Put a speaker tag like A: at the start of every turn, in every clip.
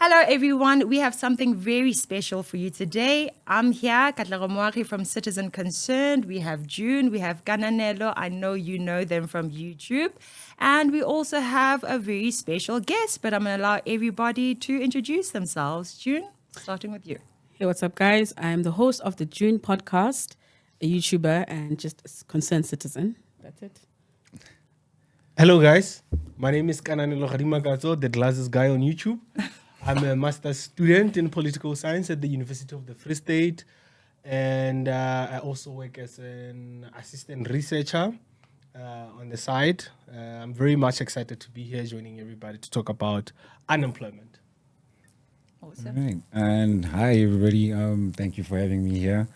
A: Hello, everyone. We have something very special for you today. I'm here, Katlego Moagi from Citizen Concerned. We have June, we have Gananelo. I know you know them from YouTube. And we also have a very special guest, but I'm going to allow everybody to introduce themselves. June, starting with you.
B: Hey, what's up, guys? I'm the host of the June podcast, a YouTuber, and just a concerned citizen. That's it.
C: Hello, guys. My name is Kananelo Garimagazo, the glasses guy on YouTube. I'm a master's student in political science at the University of the Free State. And I also work as an assistant researcher on the side. I'm very much excited to be here joining everybody to talk about unemployment.
A: Awesome.
D: All right. And hi, everybody. Thank you for having me here.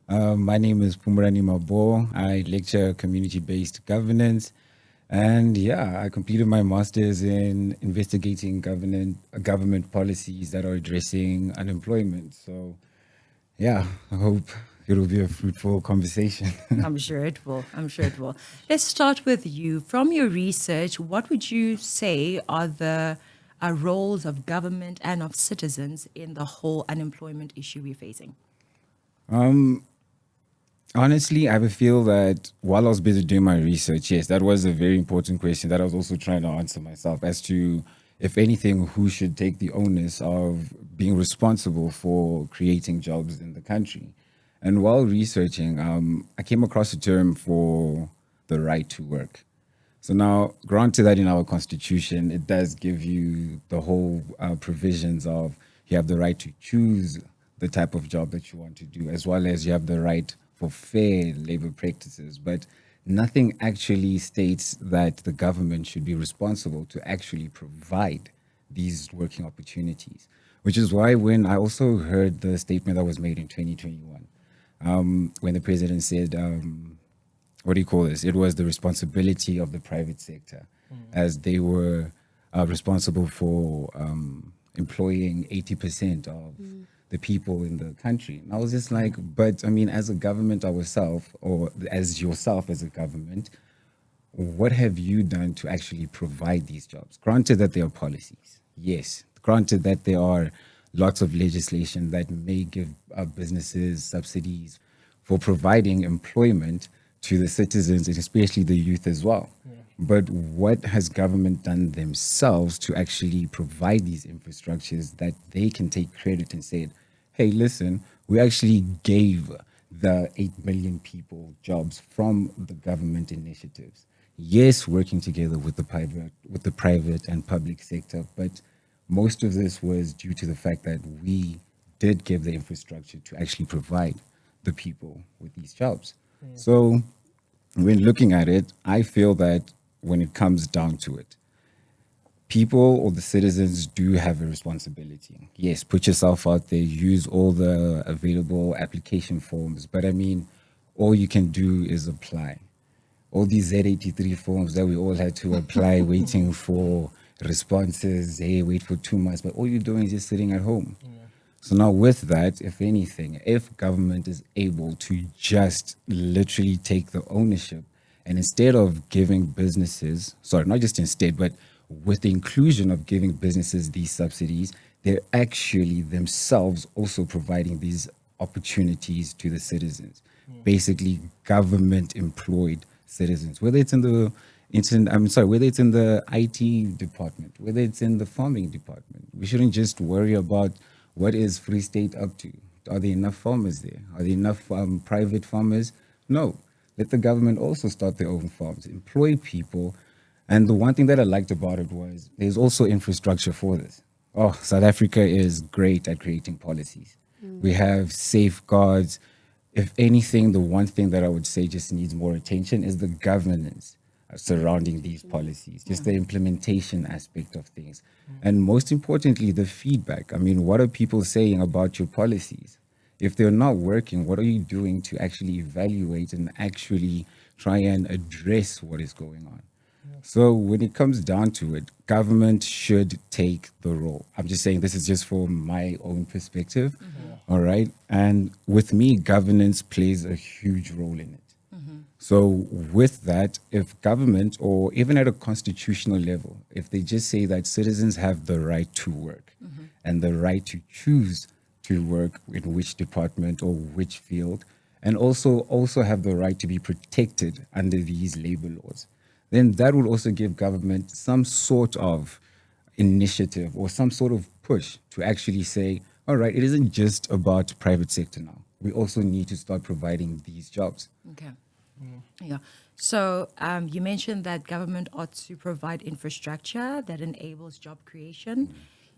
D: My name is Fhumulani Maboho. I lecture community-based governance. And yeah, I completed my master's in investigating government policies that are addressing unemployment. So yeah, I hope it will be a fruitful conversation.
A: I'm sure it will. Let's start with you. From your research, what would you say are the roles of government and of citizens in the whole unemployment issue we're facing?
D: Honestly, I would feel that while I was busy doing my research, yes, that was a very important question that I was also trying to answer myself as to, if anything, who should take the onus of being responsible for creating jobs in the country. And while researching, I came across a term for the right to work. So now, granted that in our constitution, it does give you the whole provisions of you have the right to choose the type of job that you want to do, as well as you have the right for fair labor practices. But nothing actually states that the government should be responsible to actually provide these working opportunities, which is why when I also heard the statement that was made in 2021, when the president said, what do you call this? It was the responsibility of the private sector, as they were responsible for employing 80% of the people in the country. And I was just like, but I mean, as a government ourselves, or as yourself as a government, what have you done to actually provide these jobs? Granted that there are policies, yes. Granted that there are lots of legislation that may give businesses subsidies for providing employment to the citizens, and especially the youth as well. Yeah. But what has government done themselves to actually provide these infrastructures that they can take credit and say, hey, listen, we actually gave the 8 million people jobs from the government initiatives. Yes, working together with the private and public sector, but most of this was due to the fact that we did give the infrastructure to actually provide the people with these jobs. Yeah. So when looking at it, I feel that when it comes down to it, people or the citizens do have a responsibility. Yes, put yourself out there, use all the available application forms. But I mean, all you can do is apply. All these Z83 forms that we all had to apply, waiting for responses, hey, wait for 2 months, but all you're doing is just sitting at home. Yeah. So now with that, if anything, if government is able to just literally take the ownership, and instead of giving businesses, not just instead, but with the inclusion of giving businesses these subsidies, they're actually themselves also providing these opportunities to the citizens. Basically, government employed citizens, whether it's in the whether it's in the IT department, whether it's in the farming department. We shouldn't just worry about what is Free State up to. Are there enough farmers there? Are there enough private farmers? No. Let the government also start their own farms, employ people. And the one thing that I liked about it was there's also infrastructure for this. Oh, South Africa is great at creating policies. We have safeguards. If anything, the one thing that I would say just needs more attention is the governance surrounding these policies, just the implementation aspect of things. And most importantly, the feedback. I mean, what are people saying about your policies? If they're not working, what are you doing to actually evaluate and actually try and address what is going on? So when it comes down to it, government should take the role. I'm just saying this is just from my own perspective. All right. And with me, governance plays a huge role in it. So with that, if government, or even at a constitutional level, if they just say that citizens have the right to work, and the right to choose to work in which department or which field, and also have the right to be protected under these labor laws, then that will also give government some sort of initiative or some sort of push to actually say, all right, it isn't just about private sector now. We also need to start providing these jobs.
A: Okay. Yeah. So you mentioned that government ought to provide infrastructure that enables job creation.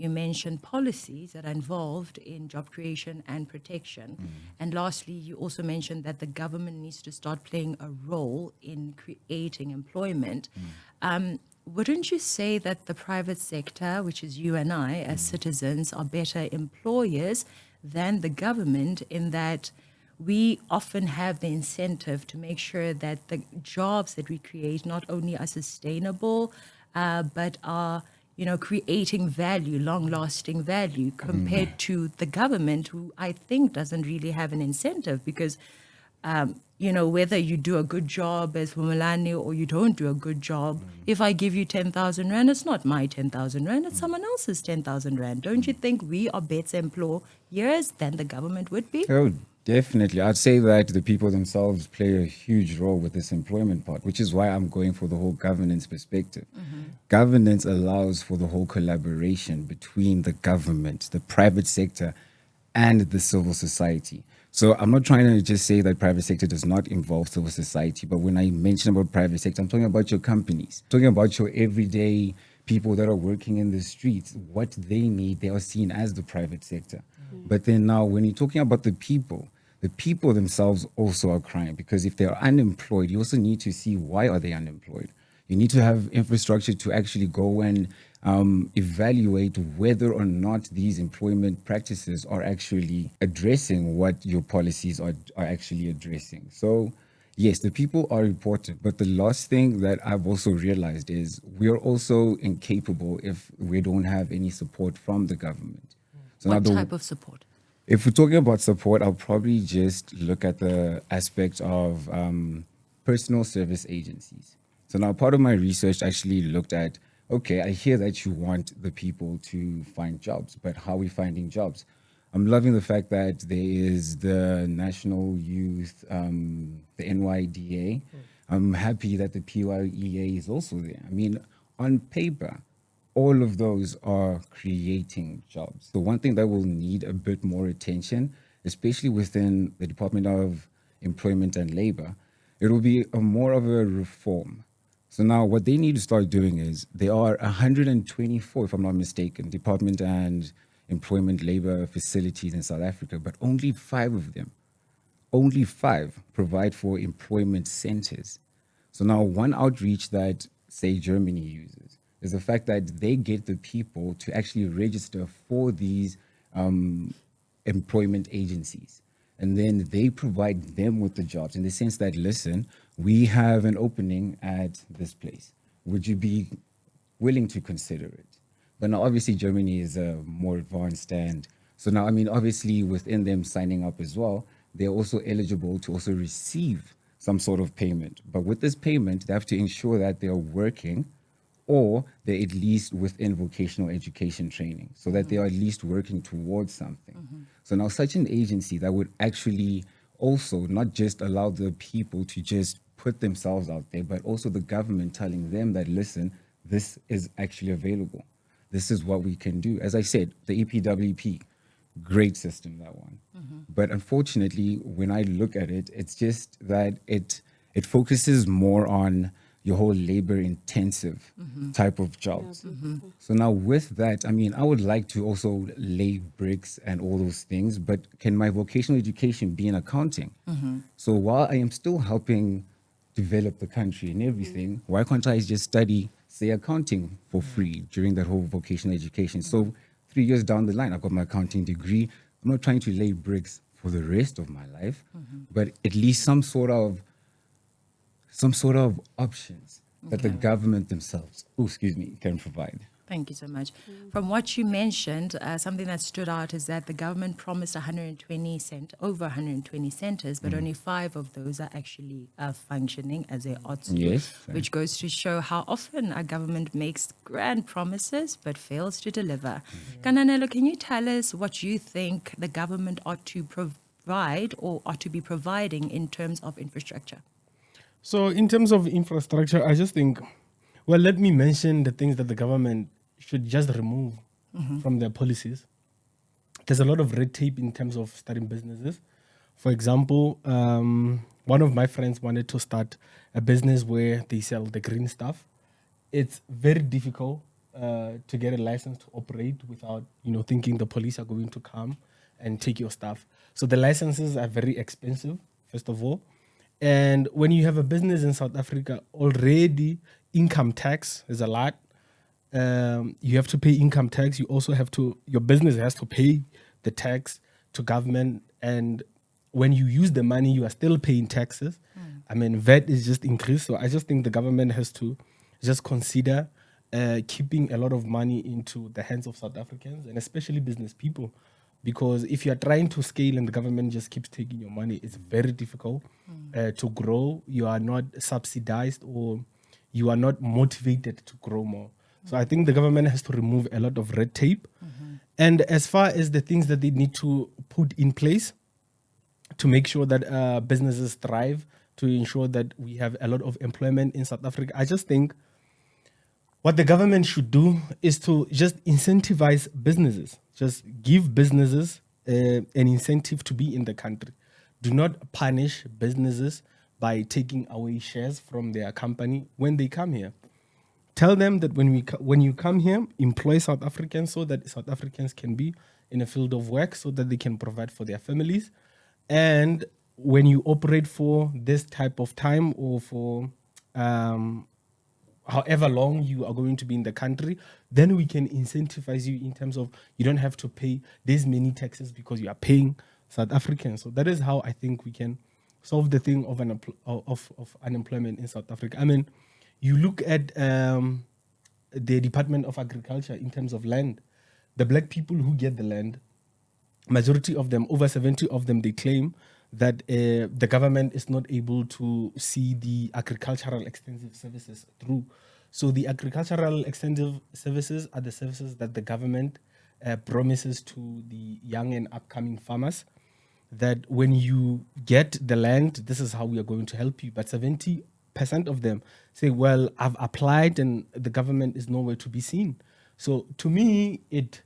A: You mentioned policies that are involved in job creation and protection. And lastly, you also mentioned that the government needs to start playing a role in creating employment. Wouldn't you say that the private sector, which is you and I as citizens, are better employers than the government in that we often have the incentive to make sure that the jobs that we create not only are sustainable, but are, creating value, long-lasting value, compared to the government, who I think doesn't really have an incentive because, whether you do a good job as Fhumulani or you don't do a good job, if I give you 10,000 Rand, it's not my 10,000 Rand, it's someone else's 10,000 Rand. Don't you think we are better employers than the government would be?
D: Oh, definitely. I'd say that the people themselves play a huge role with this employment part, which is why I'm going for the whole governance perspective. Governance allows for the whole collaboration between the government, the private sector, and the civil society. So I'm not trying to just say that private sector does not involve civil society, but when I mention about private sector, I'm talking about your companies, talking about your everyday people that are working in the streets. What they need, they are seen as the private sector. But then now when you're talking about the people themselves also are crying, because if they're unemployed, you also need to see why are they unemployed. You need to have infrastructure to actually go and evaluate whether or not these employment practices are actually addressing what your policies are actually addressing. So yes, the people are important, but the last thing that I've also realized is we are also incapable if we don't have any support from the government. So
A: What
D: now
A: type of support?
D: if we're talking about support, I'll probably just look at the aspect of personal service agencies. So now part of my research actually looked at, okay, I hear that you want the people to find jobs, but how are we finding jobs? I'm loving the fact that there is the National Youth, the NYDA. I'm happy that the PYEA is also there. I mean, on paper, all of those are creating jobs. The one thing that will need a bit more attention, especially within the Department of Employment and Labor, it will be more of a reform. So now what they need to start doing is there are 124, if I'm not mistaken, Department and Employment Labor facilities in South Africa, but only 5 of them, only 5 provide for employment centers. So now one outreach that, say, Germany uses is the fact that they get the people to actually register for these employment agencies. And then they provide them with the jobs in the sense that, listen, we have an opening at this place. Would you be willing to consider it? But now obviously Germany is more advanced, and so now, I mean, obviously within them signing up as well, they're also eligible to also receive some sort of payment. But with this payment, they have to ensure that they're working or they're at least within vocational education training so that they are at least working towards something. So now such an agency that would actually also not just allow the people to just put themselves out there, but also the government telling them that, listen, this is actually available. This is what we can do. As I said, the EPWP, great system, that one. But unfortunately, when I look at it, it's just that it focuses more on your whole labor intensive type of jobs. So now with that, I mean, I would like to also lay bricks and all those things, but can my vocational education be in accounting? So while I am still helping develop the country and everything, why can't I just study, say, accounting for free during that whole vocational education? So 3 years down the line, I've got my accounting degree. I'm not trying to lay bricks for the rest of my life, but at least some sort of options that the government themselves, can provide.
A: Thank you so much. From what you mentioned, something that stood out is that the government promised over 120 centers, but only 5 of those are actually functioning as they ought to,
D: Yes.
A: which goes to show how often our government makes grand promises but fails to deliver. Kananelo, can you tell us what you think the government ought to provide or ought to be providing in terms of infrastructure?
C: So in terms of infrastructure, I just think, well, let me mention the things that the government should just remove from their policies. There's a lot of red tape in terms of starting businesses. For example, one of my friends wanted to start a business where they sell the green stuff. It's very difficult to get a license to operate without, thinking the police are going to come and take your stuff. So the licenses are very expensive, first of all. And when you have a business in South Africa, already income tax is a lot. You have to pay income tax. You also your business has to pay the tax to government. And when you use the money, you are still paying taxes. I mean, VAT is just increased. So I just think the government has to just consider keeping a lot of money into the hands of South Africans and especially business people. Because if you are trying to scale and the government just keeps taking your money, it's very difficult to grow. You are not subsidized or you are not motivated to grow more. So I think the government has to remove a lot of red tape. And as far as the things that they need to put in place to make sure that businesses thrive, to ensure that we have a lot of employment in South Africa, I just think what the government should do is to just incentivize businesses. Just give businesses an incentive to be in the country. Do not punish businesses by taking away shares from their company when they come here. Tell them that when you come here, employ South Africans so that South Africans can be in a field of work so that they can provide for their families. And when you operate for this type of time or for however long you are going to be in the country, then we can incentivize you in terms of you don't have to pay this many taxes because you are paying South Africans. So that is how I think we can solve the thing of unemployment in South Africa. I mean, you look at the Department of Agriculture in terms of land. The black people who get the land, majority of them, over 70 of them, they claim that the government is not able to see the agricultural extensive services through. So the agricultural extensive services are the services that the government promises to the young and upcoming farmers, that when you get the land, this is how we are going to help you. But 70% of them say, well, I've applied and the government is nowhere to be seen. So to me, it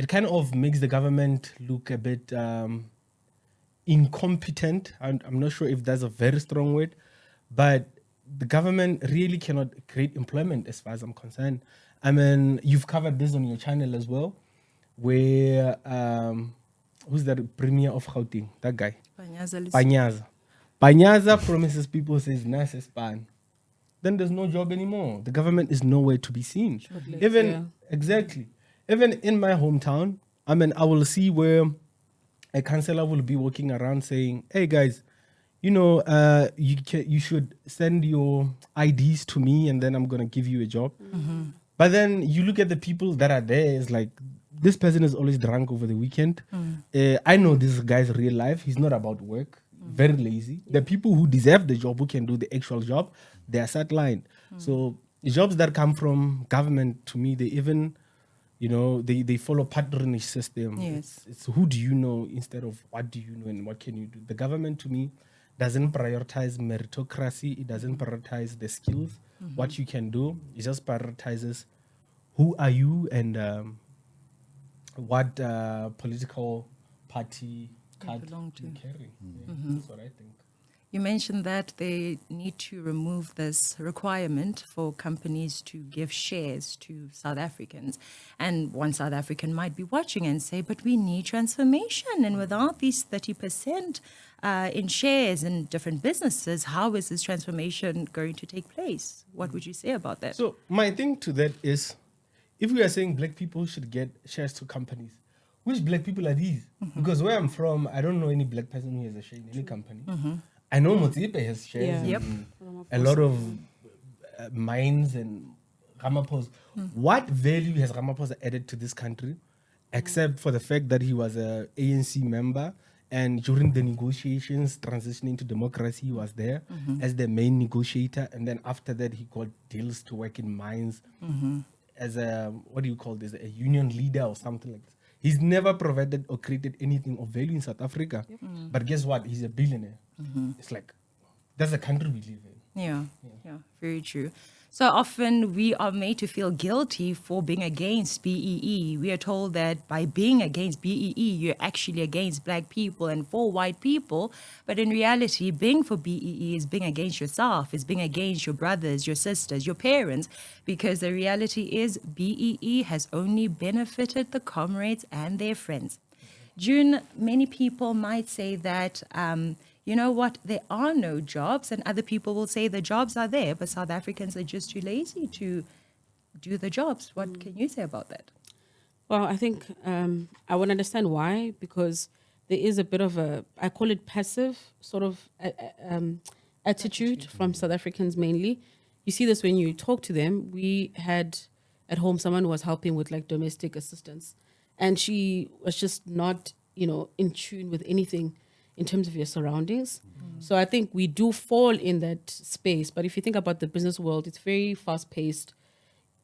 C: kind of makes the government look a bit incompetent. I'm not sure if that's a very strong word, but the government really cannot create employment as far as I'm concerned. I mean, you've covered this on your channel as well, where who's that premier of Gauteng? That guy. Panyaza promises people, says nice span. Then there's no job anymore. The government is nowhere to be seen. Exactly. Even in my hometown, I mean, I will see where a councillor will be walking around saying, hey guys, you should send your IDs to me and then I'm going to give you a job. But then you look at the people that are there, it's like, this person is always drunk over the weekend. I know this guy's real life. He's not about work, very lazy. The people who deserve the job, who can do the actual job, they are sidelined. So the jobs that come from government, to me, they even, they follow patronage system.
A: Yes.
C: It's who do you know instead of what do you know and what can you do. The government, to me, doesn't prioritize meritocracy. It doesn't prioritize the skills, what you can do. It just prioritizes who are you and what political party card
A: belong to.
C: you carry. That's what I think.
A: You mentioned that they need to remove this requirement for companies to give shares to South Africans. And one South African might be watching and say, but we need transformation. And without these 30% in shares in different businesses, how is this transformation going to take place? What would you say about that?
C: So my thing to that is, if we are saying black people should get shares to companies, which black people are these? Because where I'm from, I don't know any black person who has a share in any company. I know Motsipe has shares in a lot of mines and Ramaphosa. What value has Ramaphosa added to this country, except for the fact that he was a ANC member, and during the negotiations transitioning to democracy, he was there as the main negotiator, and then after that, he got deals to work in mines as a, what do you call this, a union leader or something like this. He's never provided or created anything of value in South Africa. But guess what? He's a billionaire. It's like, that's the country we live in.
A: Yeah, very true. So often we are made to feel guilty for being against BEE. We are told that by being against BEE, you're actually against black people and for white people. But in reality, being for BEE is being against yourself, is being against your brothers, your sisters, your parents, because the reality is BEE has only benefited the comrades and their friends. June, many people might say that, you know what, there are no jobs, and other people will say the jobs are there, but South Africans are just too lazy to do the jobs. What can you say about that?
B: Well, I think I would understand why, because there is a bit of a, I call it passive sort of attitude from South Africans mainly. You see this when you talk to them. We had at home someone who was helping with like domestic assistance, and she was just not, in tune with anything in terms of your surroundings. So I think we do fall in that space. But if you think about the business world, it's very fast paced.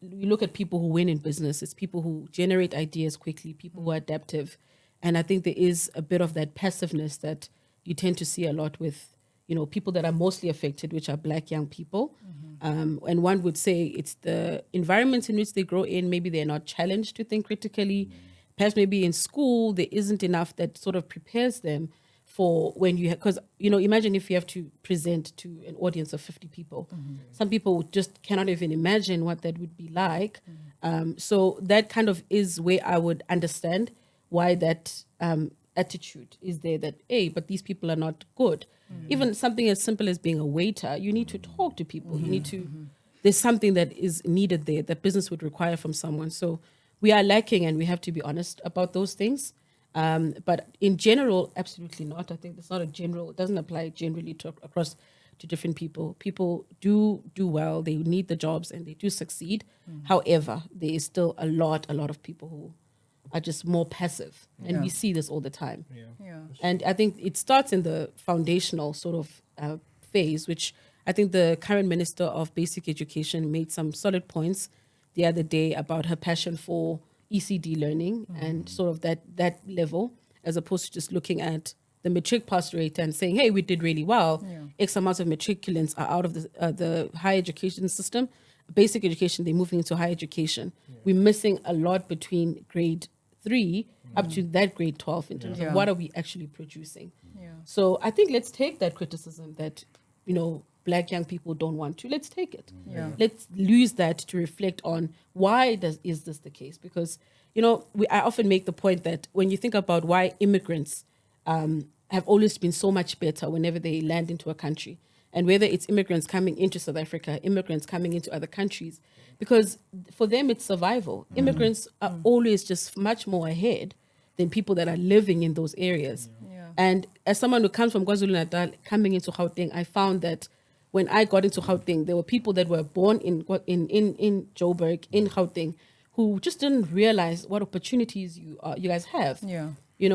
B: You look at people who win in business, it's people who generate ideas quickly, people who are adaptive. And I think there is a bit of that passiveness that you tend to see a lot with, people that are mostly affected, which are black young people. And one would say it's the environments in which they grow in. Maybe they're not challenged to think critically. Perhaps maybe in school, there isn't enough that sort of prepares them for when you because imagine if you have to present to an audience of 50 people. Some people just cannot even imagine what that would be like. So that kind of is where I would understand why that attitude is there, that but these people are not good. Even something as simple as being a waiter, you need to talk to people. You need to there's something that is needed there that business would require from someone. So we are lacking, and we have to be honest about those things. But in general, absolutely not. I think it's not a general, it doesn't apply generally across to different people. People do well, they need the jobs and they do succeed. However, there is still a lot of people who are just more passive. And we see this all the time. And I think it starts in the foundational sort of phase, which I think the current Minister of Basic Education made some solid points the other day about her passion for ECD learning and sort of that level, as opposed to just looking at the matric pass rate and saying, hey, we did really well. X amount of matriculants are out of the higher education system. Basic education, they're moving into higher education. We're missing a lot between grade 3 up to that grade 12 in terms of what are we actually producing. So I think let's take that criticism that, black young people don't want to. Let's take it. Let's use that to reflect on why is this the case? Because, I often make the point that when you think about why immigrants have always been so much better whenever they land into a country, and whether it's immigrants coming into South Africa, immigrants coming into other countries, because for them it's survival. Immigrants are always just much more ahead than people that are living in those areas. And as someone who comes from KwaZulu-Natal, coming into Gauteng, I found that when I got into Gauteng, there were people that were born in Joburg, in Gauteng, who just didn't realize what opportunities you guys have.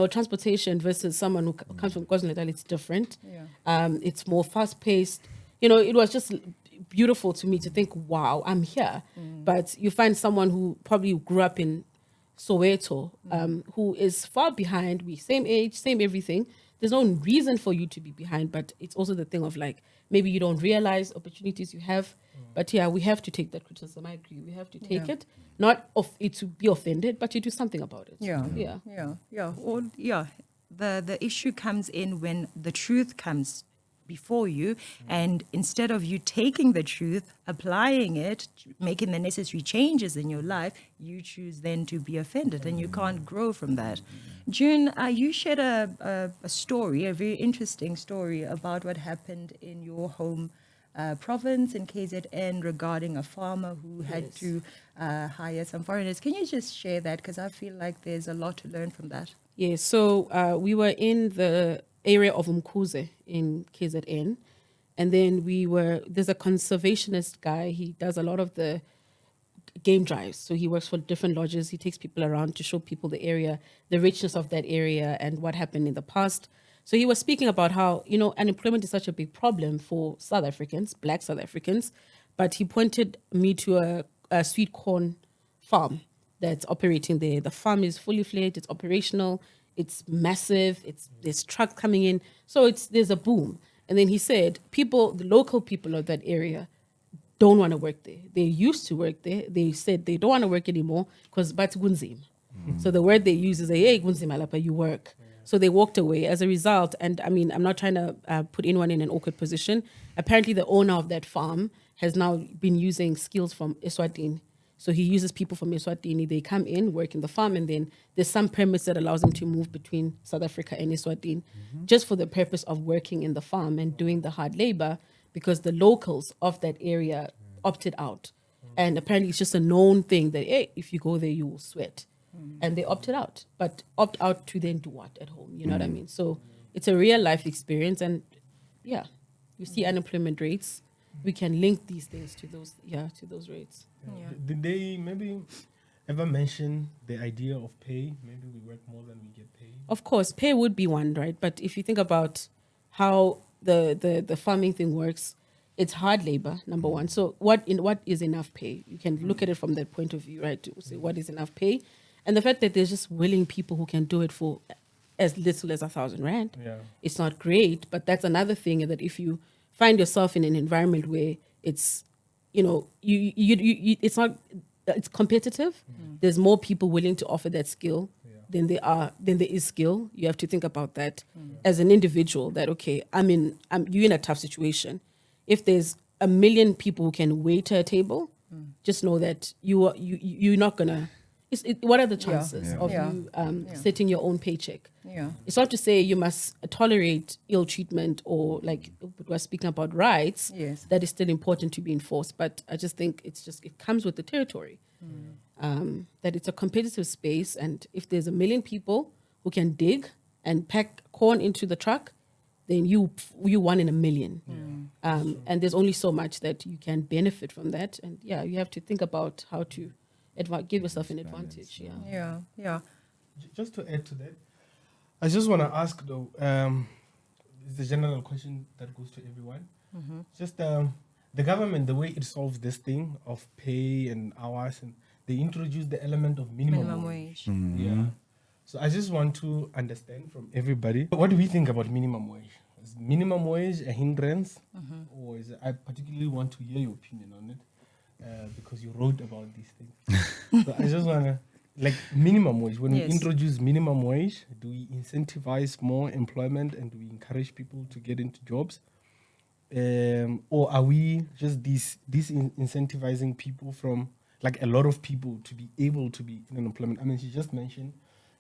B: Transportation versus someone who comes from KwaZulu-Natal, it's different. It's more fast-paced. It was just beautiful to me to think, wow, I'm here. But you find someone who probably grew up in Soweto, who is far behind. We same age, same everything. There's no reason for you to be behind, but it's also the thing of like, maybe you don't realize opportunities you have. But we have to take that criticism. I agree. We have to take it, not of it to be offended, but to do something about it.
A: The issue comes in when the truth comes before you, and instead of you taking the truth, applying it, making the necessary changes in your life, you choose then to be offended, and you can't grow from that. June, you shared a story, a very interesting story about what happened in your home province in KZN regarding a farmer who had to hire some foreigners. Can you just share that? Because I feel like there's a lot to learn from that.
B: Yes, so we were in the area of Umkhuze in KZN, and then there's a conservationist guy. He does a lot of the game drives. So he works for different lodges. He takes people around to show people the area, the richness of that area, and what happened in the past. So he was speaking about how, unemployment is such a big problem for South Africans, Black South Africans. But he pointed me to a sweet corn farm that's operating there. The farm is fully fledged. It's operational. It's massive. There's trucks coming in. So there's a boom. And then he said, the local people of that area don't want to work there. They used to work there. They said they don't want to work anymore because that's gunzim. So the word they use is, hey, gunzim alapa, you work. So they walked away as a result. And I mean, I'm not trying to put anyone in an awkward position. Apparently the owner of that farm has now been using skills from Eswatini. So he uses people from Eswatini. They come in, work in the farm, and then there's some permits that allows them to move between South Africa and Eswatini just for the purpose of working in the farm and doing the hard labor, because the locals of that area opted out. And apparently it's just a known thing that, hey, if you go there, you will sweat. And they opted out. But opt out to then do what at home? You know what I mean? So it's a real life experience. And yeah, you see unemployment rates. We can link these things to those rates.
A: Yeah.
C: Did they maybe ever mention the idea of pay? Maybe we work more than we get paid.
B: Of course, pay would be one, right? But if you think about how the farming thing works, it's hard labor, number one. So what is enough pay? You can look at it from that point of view, right? To say what is enough pay, and the fact that there's just willing people who can do it for as little as 1,000 rand.
C: Yeah.
B: It's not great, but that's another thing, that if you find yourself in an environment where it's, it's not, it's competitive. There's more people willing to offer that skill than there is skill. You have to think about that as an individual. That okay, you're in a tough situation. If there's 1 million people who can wait at a table, just know that you're not gonna. What are the chances of you setting your own paycheck?
A: Yeah.
B: It's not to say you must tolerate ill treatment or, like we're speaking about, rights.
A: Yes.
B: That is still important to be enforced. But I just think it comes with the territory. That it's a competitive space, and if there's 1 million people who can dig and pack corn into the truck, then you one in 1 million. And there's only so much that you can benefit from that. And you have to think about how to give yourself an advantage.
A: Yeah.
C: Just to add to that, I just want to ask though, it's a general question that goes to everyone. Just the government, the way it solves this thing of pay and hours, and they introduce the element of minimum wage. Yeah. So I just want to understand from everybody, what do we think about minimum wage? Is minimum wage a hindrance, or I particularly want to hear your opinion on it, because you wrote about these things. So I just want to, minimum wage, when we introduce minimum wage, do we incentivize more employment and do we encourage people to get into jobs? Or are we just incentivizing people from, a lot of people to be able to be in employment? I mean, she just mentioned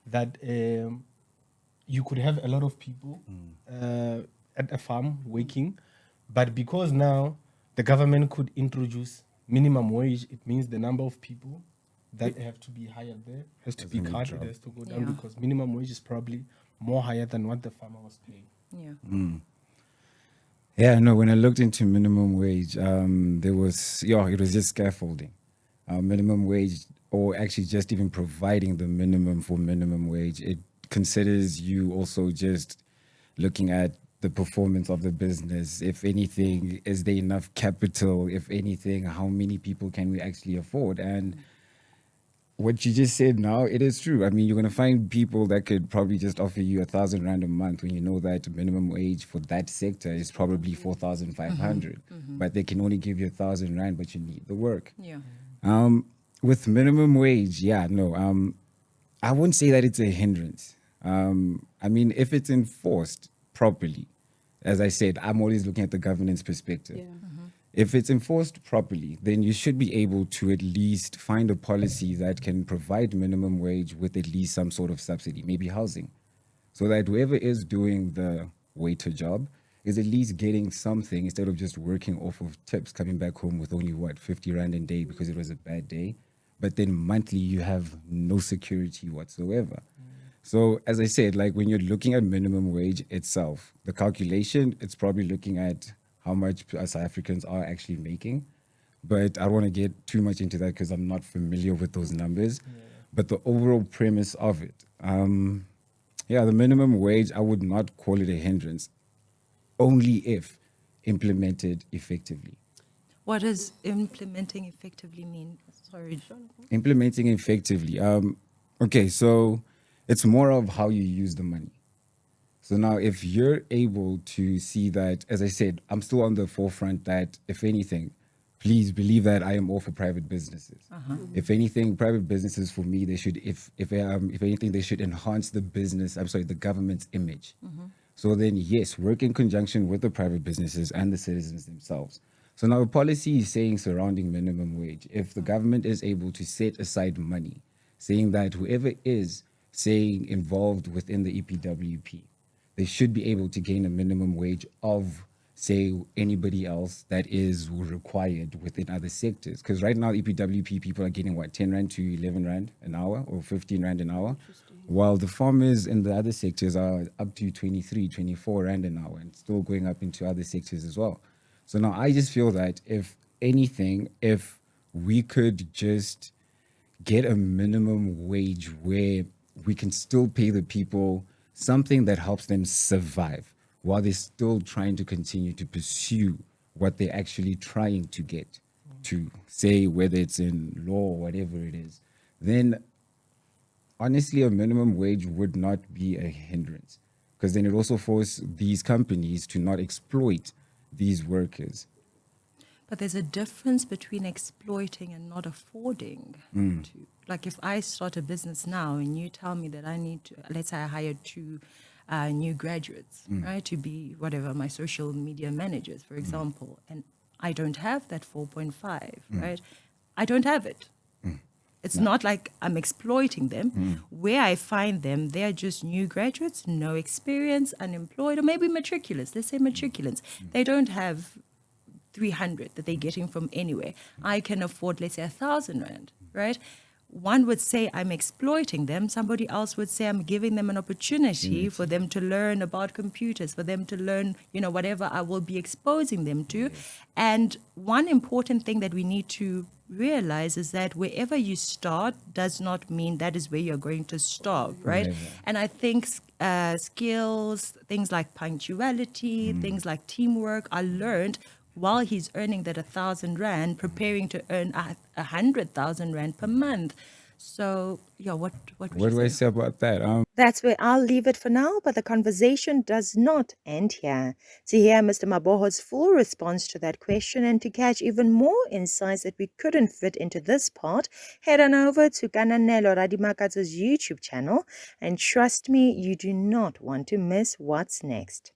C: that you could have a lot of people at a farm working, but because now the government could introduce minimum wage, it means the number of people that have to be hired there has to be cut, it has to go down, because minimum wage is probably more higher than what the farmer was paying.
D: When I looked into minimum wage, it was just scaffolding. Minimum wage, or actually just even providing the minimum for minimum wage, it considers you also just looking at the performance of the business. If anything, is there enough capital? If anything, how many people can we actually afford? And what you just said now, it is true. I mean, you're going to find people that could probably just offer you 1,000 rand a month when you know that minimum wage for that sector is probably 4,500. But they can only give you 1,000 rand, but you need the work. With minimum wage, I wouldn't say that it's a hindrance. I mean, if it's enforced properly, as I said, I'm always looking at the governance perspective. If it's enforced properly, then you should be able to at least find a policy that can provide minimum wage with at least some sort of subsidy, maybe housing, so that whoever is doing the waiter job is at least getting something instead of just working off of tips, coming back home with only 50 rand a day because it was a bad day. But then monthly you have no security whatsoever. So as I said, when you're looking at minimum wage itself, the calculation, it's probably looking at how much South Africans are actually making. but I don't want to get too much into that because I'm not familiar with those numbers. But the overall premise of it, yeah, the minimum wage, I would not call it a hindrance, only if implemented effectively.
A: What does implementing effectively mean? Sorry.
D: Implementing effectively. Okay, so it's more of how you use the money. So now, if you're able to see that, as I said, I'm still on the forefront that, if anything, please believe that I am all for private businesses. If anything, private businesses for me, they should, if anything, they should enhance the business. I'm sorry, the government's image. So then, yes, work in conjunction with the private businesses and the citizens themselves. So now, a policy is saying surrounding minimum wage. If the government is able to set aside money, saying that whoever is saying involved within the EPWP, they should be able to gain a minimum wage of, say, anybody else that is required within other sectors. Because right now, EPWP people are getting what, 10 Rand to 11 Rand an hour or 15 Rand an hour, while the farmers in the other sectors are up to 23, 24 Rand an hour and still going up into other sectors as well. So now I just feel that if anything, if we could just get a minimum wage where we can still pay the people something that helps them survive while they're still trying to continue to pursue what they're actually trying to get to, say, whether it's in law or whatever it is, then honestly, a minimum wage would not be a hindrance, because then it also forces these companies to not exploit these workers.
A: But there's a difference between exploiting and not affording to. Like if I start a business now and you tell me that I need to, let's say I hired two new graduates, right, to be whatever, my social media managers, for example, and I don't have that 4.5, right? I don't have it. It's not like I'm exploiting them. Where I find them, they're just new graduates, no experience, unemployed, or maybe matriculants. Let's say matriculants. They don't have 300 that they're getting from anywhere. I can afford, let's say, 1,000 Rand, right? One would say I'm exploiting them. Somebody else would say I'm giving them an opportunity for them to learn about computers, for them to learn, whatever I will be exposing them to. And one important thing that we need to realize is that wherever you start does not mean that is where you're going to stop, right?
D: Never.
A: And I think skills, things like punctuality, things like teamwork are learned while he's earning that 1,000 Rand, preparing to earn 100,000 Rand per month. So, yeah, what would
D: What do
A: you
D: I
A: say?
D: say about that?
A: That's where I'll leave it for now, but the conversation does not end here. To hear Mr. Maboho's full response to that question and to catch even more insights that we couldn't fit into this part, head on over to Kananelo Radimakatso's YouTube channel, and trust me, you do not want to miss what's next.